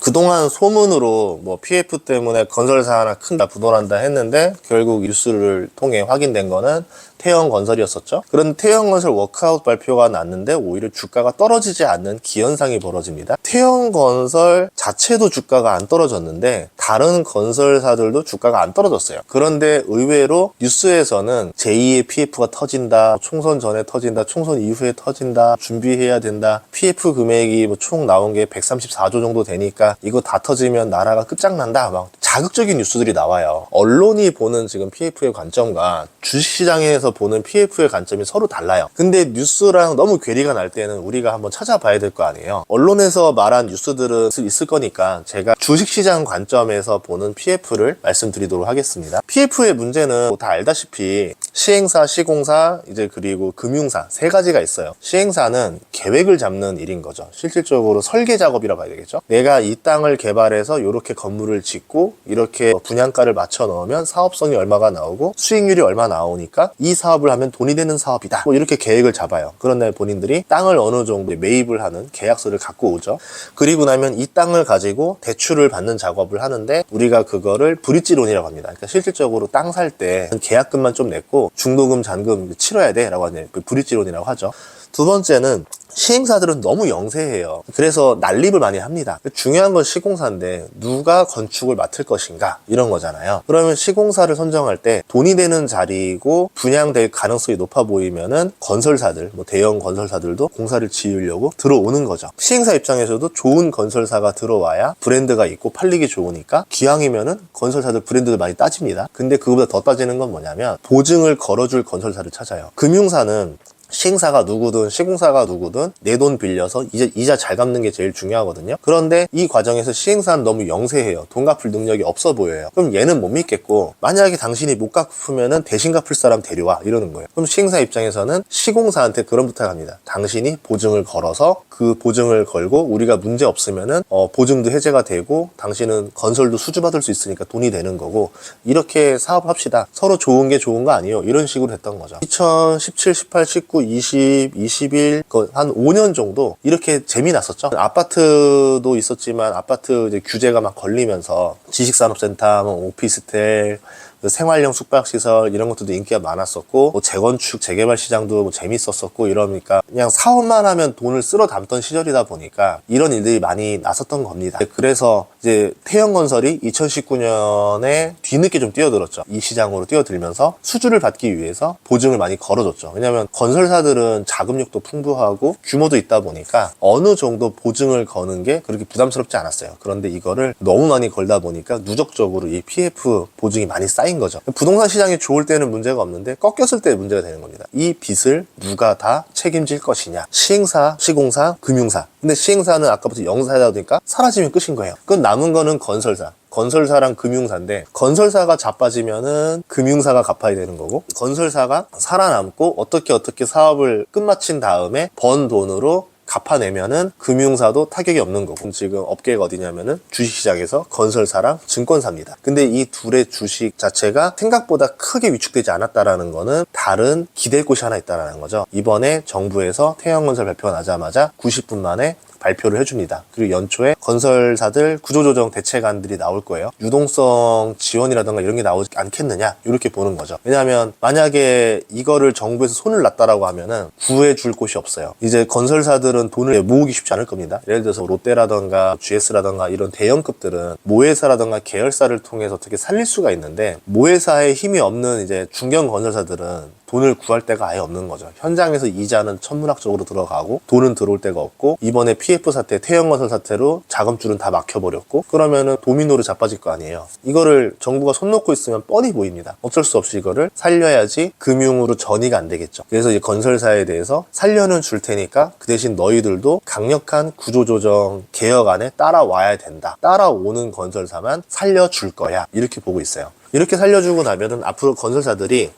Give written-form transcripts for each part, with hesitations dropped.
그동안 소문으로 뭐 PF 때문에 건설사 하나 큰 부도난다 했는데 결국 뉴스를 통해 확인된 거는 태형건설이었었죠. 그런 태형건설 워크아웃 발표가 났는데 오히려 주가가 떨어지지 않는 기현상이 벌어집니다. 태형건설 자체도 주가가 안 떨어졌는데 다른 건설사들도 주가가 안 떨어졌어요. 그런데 의외로 뉴스에서는 제2의 PF가 터진다, 총선 전에 터진다, 총선 이후에 터진다, 준비해야 된다, PF 금액이 뭐 총 나온 게 134조 정도 되니까 이거 다 터지면 나라가 끝장난다, 막 자극적인 뉴스들이 나와요. 언론이 보는 지금 PF의 관점과 주식시장에서 보는 PF의 관점이 서로 달라요. 근데 뉴스랑 너무 괴리가 날 때는 우리가 한번 찾아봐야 될 거 아니에요. 언론에서 말한 뉴스들은 있을 거니까 제가 주식시장 관점에서 보는 PF를 말씀드리도록 하겠습니다. PF의 문제는 다 알다시피 시행사, 시공사, 이제 그리고 금융사 세 가지가 있어요. 시행사는 계획을 잡는 일인 거죠. 실질적으로 설계 작업이라고 봐야 되겠죠. 내가 이 땅을 개발해서 이렇게 건물을 짓고 이렇게 분양가를 맞춰 넣으면 사업성이 얼마가 나오고 수익률이 얼마 나오니까 이 사업을 하면 돈이 되는 사업이다, 뭐 이렇게 계획을 잡아요. 그런 다음에 본인들이 땅을 어느 정도 매입을 하는 계약서를 갖고 오죠. 그리고 나면 이 땅을 가지고 대출을 받는 작업을 하는데 우리가 그거를 브릿지론이라고 합니다. 그러니까 실질적으로 땅 살 때 계약금만 좀 냈고 중도금, 잔금 치러야 돼 라고 하는 브릿지론이라고 하죠. 두 번째는 시행사들은 너무 영세해요. 그래서 난립을 많이 합니다. 중요한 건 시공사인데 누가 건축을 맡을 것인가 이런 거잖아요. 그러면 시공사를 선정할 때 돈이 되는 자리고 분양될 가능성이 높아 보이면은 건설사들, 뭐 대형 건설사들도 공사를 지으려고 들어오는 거죠. 시행사 입장에서도 좋은 건설사가 들어와야 브랜드가 있고 팔리기 좋으니까 기왕이면은 건설사들 브랜드를 많이 따집니다. 근데 그거보다 더 따지는 건 뭐냐면 보증을 걸어줄 건설사를 찾아요. 금융사는 시행사가 누구든 시공사가 누구든 내 돈 빌려서 이자 잘 갚는 게 제일 중요하거든요. 그런데 이 과정에서 시행사는 너무 영세해요. 돈 갚을 능력이 없어 보여요. 그럼 얘는 못 믿겠고, 만약에 당신이 못 갚으면은 대신 갚을 사람 데려와 이러는 거예요. 그럼 시행사 입장에서는 시공사한테 그런 부탁을 합니다. 당신이 보증을 걸어서 그 보증을 걸고 우리가 문제 없으면은 보증도 해제가 되고 당신은 건설도 수주받을 수 있으니까 돈이 되는 거고, 이렇게 사업합시다. 서로 좋은 게 좋은 거 아니에요. 이런 식으로 했던 거죠. 2017, 18, 19 20, 21, 한 5년 정도 이렇게 재미났었죠. 아파트도 있었지만 아파트 이제 규제가 막 걸리면서 지식산업센터, 오피스텔, 생활형 숙박시설 이런 것들도 인기가 많았었고, 뭐 재건축, 재개발 시장도 뭐 재밌었었고, 이러니까 그냥 사업만 하면 돈을 쓸어 담던 시절이다 보니까 이런 일들이 많이 났었던 겁니다. 그래서 이제 태형건설이 2019년에 뒤늦게 좀 뛰어들었죠. 이 시장으로 뛰어들면서 수주를 받기 위해서 보증을 많이 걸어줬죠. 왜냐하면 건설사들은 자금력도 풍부하고 규모도 있다 보니까 어느 정도 보증을 거는 게 그렇게 부담스럽지 않았어요. 그런데 이거를 너무 많이 걸다 보니까 누적적으로 이 PF 보증이 많이 쌓인 거죠. 부동산 시장이 좋을 때는 문제가 없는데 꺾였을 때 문제가 되는 겁니다. 이 빚을 누가 다 책임질 것이냐. 시행사, 시공사, 금융사. 근데 시행사는 아까부터 영사하다 보니까 사라지면 끝인 거예요. 그럼 남은 거는 건설사. 건설사랑 금융사인데, 건설사가 자빠지면은 금융사가 갚아야 되는 거고, 건설사가 살아남고 어떻게 사업을 끝마친 다음에 번 돈으로 갚아내면은 금융사도 타격이 없는 거고, 지금 업계가 어디냐면은 주식시장에서 건설사랑 증권사입니다. 근데 이 둘의 주식 자체가 생각보다 크게 위축되지 않았다라는 거는 다른 기댈 곳이 하나 있다라는 거죠. 이번에 정부에서 태형건설 발표가 나자마자 90분 만에 발표를 해줍니다. 그리고 연초에 건설사들 구조조정 대책안들이 나올 거예요. 유동성 지원이라든가 이런 게 나오지 않겠느냐, 이렇게 보는 거죠. 왜냐하면 만약에 이거를 정부에서 손을 놨다라고 하면은 구해줄 곳이 없어요. 이제 건설사들은 돈을 모으기 쉽지 않을 겁니다. 예를 들어서 롯데라든가 GS라든가 이런 대형급들은 모회사라든가 계열사를 통해서 어떻게 살릴 수가 있는데, 모회사에 힘이 없는 이제 중견 건설사들은 돈을 구할 데가 아예 없는 거죠. 현장에서 이자는 천문학적으로 들어가고 돈은 들어올 데가 없고, 이번에 PF 사태, 태형건설 사태로 자금줄은 다 막혀버렸고, 그러면은 도미노로 자빠질 거 아니에요. 이거를 정부가 손 놓고 있으면 뻔히 보입니다. 어쩔 수 없이 이거를 살려야지 금융으로 전이가 안 되겠죠. 그래서 이 건설사에 대해서 살려는 줄 테니까 그 대신 너희들도 강력한 구조조정 개혁안에 따라와야 된다. 따라오는 건설사만 살려줄 거야. 이렇게 보고 있어요. 이렇게 살려주고 나면은 앞으로 건설사들이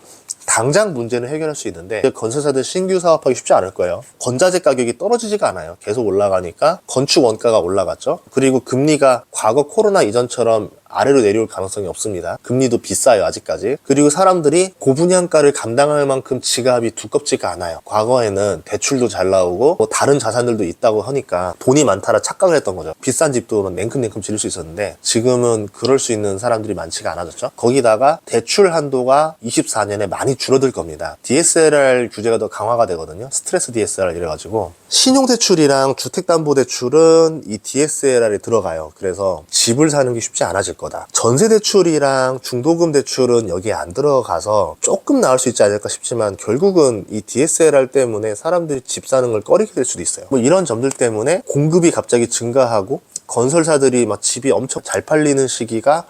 당장 문제는 해결할 수 있는데, 건설사들 신규 사업하기 쉽지 않을 거예요. 건자재 가격이 떨어지지가 않아요. 계속 올라가니까 건축 원가가 올라갔죠. 그리고 금리가 과거 코로나 이전처럼 아래로 내려올 가능성이 없습니다. 금리도 비싸요, 아직까지. 그리고 사람들이 고분양가를 감당할 만큼 지갑이 두껍지가 않아요. 과거에는 대출도 잘 나오고 뭐 다른 자산들도 있다고 하니까 돈이 많다라 착각을 했던 거죠. 비싼 집도 냉큼냉큼 지를 수 있었는데 지금은 그럴 수 있는 사람들이 많지가 않아졌죠. 거기다가 대출 한도가 24년에 많이 줄어들 겁니다. DSLR 규제가 더 강화가 되거든요. 스트레스 DSLR 이래가지고 신용대출이랑 주택담보대출은 이 DSLR에 들어가요. 그래서 집을 사는 게 쉽지 않아질 거다. 전세대출이랑 중도금 대출은 여기에 안 들어가서 조금 나을 수 있지 않을까 싶지만 결국은 이 DSLR 때문에 사람들이 집 사는 걸 꺼리게 될 수도 있어요. 뭐 이런 점들 때문에 공급이 갑자기 증가하고 건설사들이 막 집이 엄청 잘 팔리는 시기가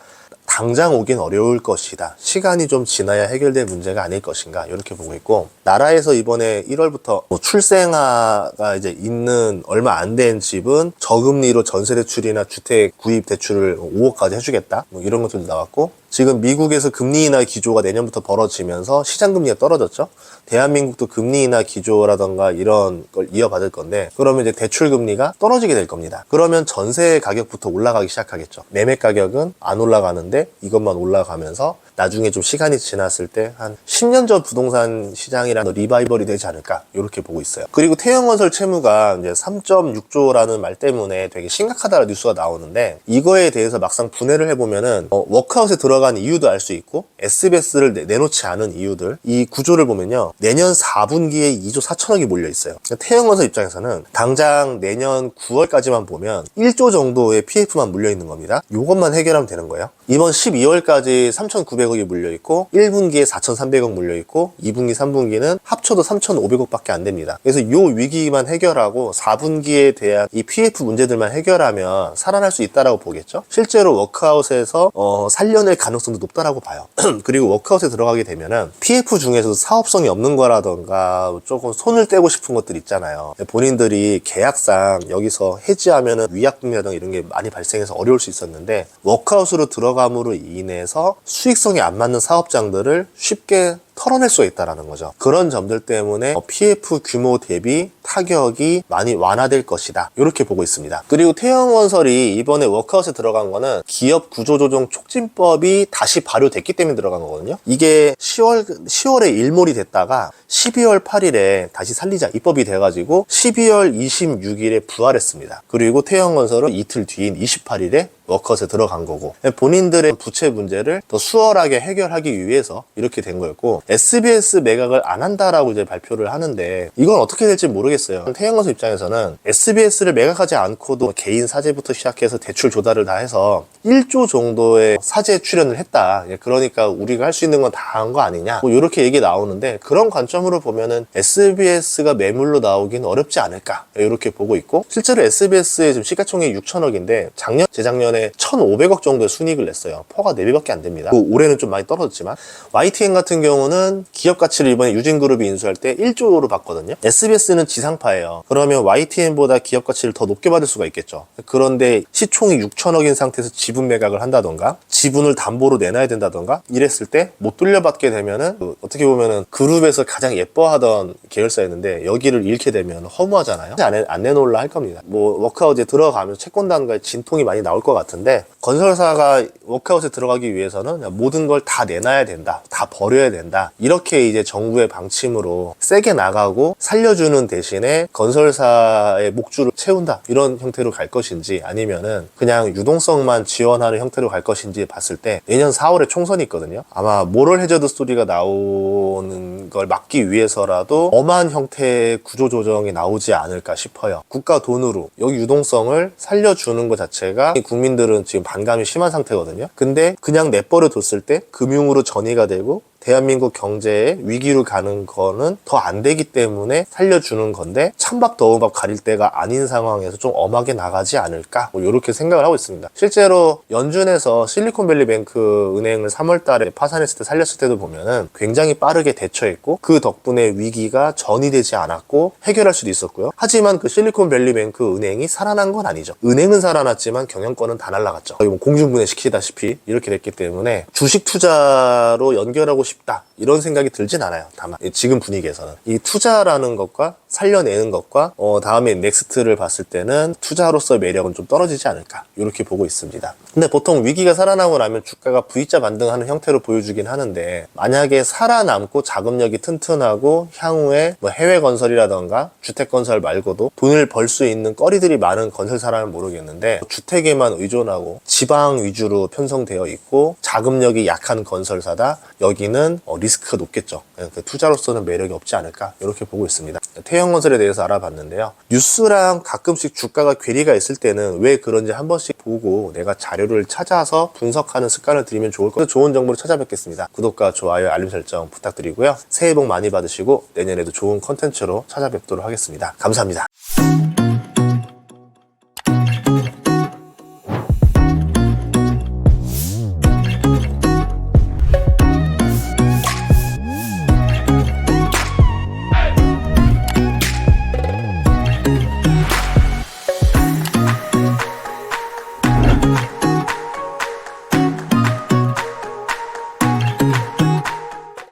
당장 오긴 어려울 것이다. 시간이 좀 지나야 해결될 문제가 아닐 것인가 이렇게 보고 있고, 나라에서 이번에 1월부터 뭐 출생아가 이제 있는 얼마 안 된 집은 저금리로 전세대출이나 주택 구입 대출을 5억까지 해주겠다 뭐 이런 것들도 나왔고, 지금 미국에서 금리 인하 기조가 내년부터 벌어지면서 시장 금리가 떨어졌죠. 대한민국도 금리 인하 기조라던가 이런 걸 이어받을 건데, 그러면 이제 대출 금리가 떨어지게 될 겁니다. 그러면 전세 가격부터 올라가기 시작하겠죠. 매매 가격은 안 올라가는데 이것만 올라가면서 나중에 좀 시간이 지났을 때 한 10년 전 부동산 시장이랑 리바이벌이 되지 않을까 이렇게 보고 있어요. 그리고 태형건설 채무가 이제 3.6조라는 말 때문에 되게 심각하다는 뉴스가 나오는데, 이거에 대해서 막상 분해를 해보면은 워크아웃에 들어간 이유도 알 수 있고 SBS를 내놓지 않은 이유들, 이 구조를 보면요, 내년 4분기에 2조 4천억이 몰려 있어요. 태형건설 입장에서는 당장 내년 9월까지만 보면 1조 정도의 PF만 물려 있는 겁니다. 이것만 해결하면 되는 거예요. 이번 12월까지 3,900억이 물려있고 1분기에 4,300억 물려있고 2분기, 3분기는 합쳐도 3,500억 밖에 안 됩니다. 그래서 이 위기만 해결하고 4분기에 대한 이 PF 문제들만 해결하면 살아날 수 있다라고 보겠죠. 실제로 워크아웃에서 살려낼 가능성도 높다라고 봐요. 그리고 워크아웃에 들어가게 되면은 PF 중에서도 사업성이 없는 거라던가 조금 손을 떼고 싶은 것들 있잖아요. 본인들이 계약상 여기서 해지하면은 위약금이라던가 이런 게 많이 발생해서 어려울 수 있었는데, 워크아웃으로 들어감으로 인해서 수익성이 안 맞는 사업장들을 쉽게 털어낼 수가 있다는 거죠. 그런 점들 때문에 PF 규모 대비 타격이 많이 완화될 것이다 이렇게 보고 있습니다. 그리고 태형건설이 이번에 워크아웃에 들어간 거는 기업 구조조정 촉진법이 다시 발효됐기 때문에 들어간 거거든요. 이게 10월에 일몰이 됐다가 12월 8일에 다시 살리자 입법이 돼가지고 12월 26일에 부활했습니다. 그리고 태형건설은 이틀 뒤인 28일에 워크아웃에 들어간 거고, 본인들의 부채 문제를 더 수월하게 해결하기 위해서 이렇게 된 거였고, SBS 매각을 안 한다라고 이제 발표를 하는데 이건 어떻게 될지 모르겠어요. 태형건설 입장에서는 SBS를 매각하지 않고도 개인 사재부터 시작해서 대출 조달을 다 해서 1조 정도의 사재 출연을 했다. 그러니까 우리가 할 수 있는 건 다 한 거 아니냐. 뭐 이렇게 얘기 나오는데, 그런 관점으로 보면은 SBS가 매물로 나오긴 어렵지 않을까. 이렇게 보고 있고, 실제로 SBS의 지금 시가총액이 6천억인데 재작년에 1,500억 정도의 순이익을 냈어요. 퍼가 4배밖에 안 됩니다. 올해는 좀 많이 떨어졌지만, YTN 같은 경우는 기업 가치를 이번에 유진그룹이 인수할 때 1조로 봤거든요. SBS는 지상파예요. 그러면 YTN보다 기업 가치를 더 높게 받을 수가 있겠죠. 그런데 시총이 6천억인 상태에서 지분 매각을 한다던가 지분을 담보로 내놔야 된다던가 이랬을 때 못 돌려받게 되면은 어떻게 보면은 그룹에서 가장 예뻐하던 계열사였는데 여기를 잃게 되면 허무하잖아요. 안 내놓으려 할 겁니다. 뭐 워크아웃에 들어가면서 채권단과의 진통이 많이 나올 것 같은데, 건설사가 워크아웃에 들어가기 위해서는 모든 걸 다 내놔야 된다, 다 버려야 된다, 이렇게 이제 정부의 방침으로 세게 나가고 살려주는 대신에 건설사의 목줄을 채운다, 이런 형태로 갈 것인지, 아니면은 그냥 유동성만 지원하는 형태로 갈 것인지 봤을 때, 내년 4월에 총선이 있거든요. 아마 모럴 해저드 스토리가 나오는 걸 막기 위해서라도 엄한 형태의 구조조정이 나오지 않을까 싶어요. 국가 돈으로 여기 유동성을 살려주는 것 자체가 국민들은 지금 반감이 심한 상태거든요. 근데 그냥 내버려 뒀을 때 금융으로 전이가 되고 대한민국 경제에 위기로 가는 거는 더 안 되기 때문에 살려주는 건데, 찬밥 더운 밥 가릴 때가 아닌 상황에서 좀 엄하게 나가지 않을까, 뭐 이렇게 생각을 하고 있습니다. 실제로 연준에서 실리콘밸리뱅크 은행을 3월 달에 파산했을 때 살렸을 때도 보면은 굉장히 빠르게 대처했고, 그 덕분에 위기가 전이되지 않았고 해결할 수도 있었고요. 하지만 그 실리콘밸리뱅크 은행이 살아난 건 아니죠. 은행은 살아났지만 경영권은 다 날라갔죠. 공중분해 시키다시피 이렇게 됐기 때문에 주식 투자로 연결하고 싶다 이런 생각이 들진 않아요. 다만 지금 분위기에서는 이 투자라는 것과 살려내는 것과 다음에 넥스트를 봤을 때는 투자로서의 매력은 좀 떨어지지 않을까 이렇게 보고 있습니다. 근데 보통 위기가 살아나고 나면 주가가 V자 반등하는 형태로 보여주긴 하는데, 만약에 살아남고 자금력이 튼튼하고 향후에 뭐 해외 건설이라던가 주택 건설 말고도 돈을 벌 수 있는 거리들이 많은 건설사라면 모르겠는데, 주택에만 의존하고 지방 위주로 편성되어 있고 자금력이 약한 건설사다, 여기는 리스크가 높겠죠. 그 투자로서는 매력이 없지 않을까 이렇게 보고 있습니다. 태형건설에 대해서 알아봤는데요, 뉴스랑 가끔씩 주가가 괴리가 있을 때는 왜 그런지 한 번씩 보고 내가 자료를 찾아서 분석하는 습관을 들이면 좋을 것 같아요. 좋은 정보를 찾아뵙겠습니다. 구독과 좋아요, 알림 설정 부탁드리고요. 새해 복 많이 받으시고 내년에도 좋은 컨텐츠로 찾아뵙도록 하겠습니다. 감사합니다.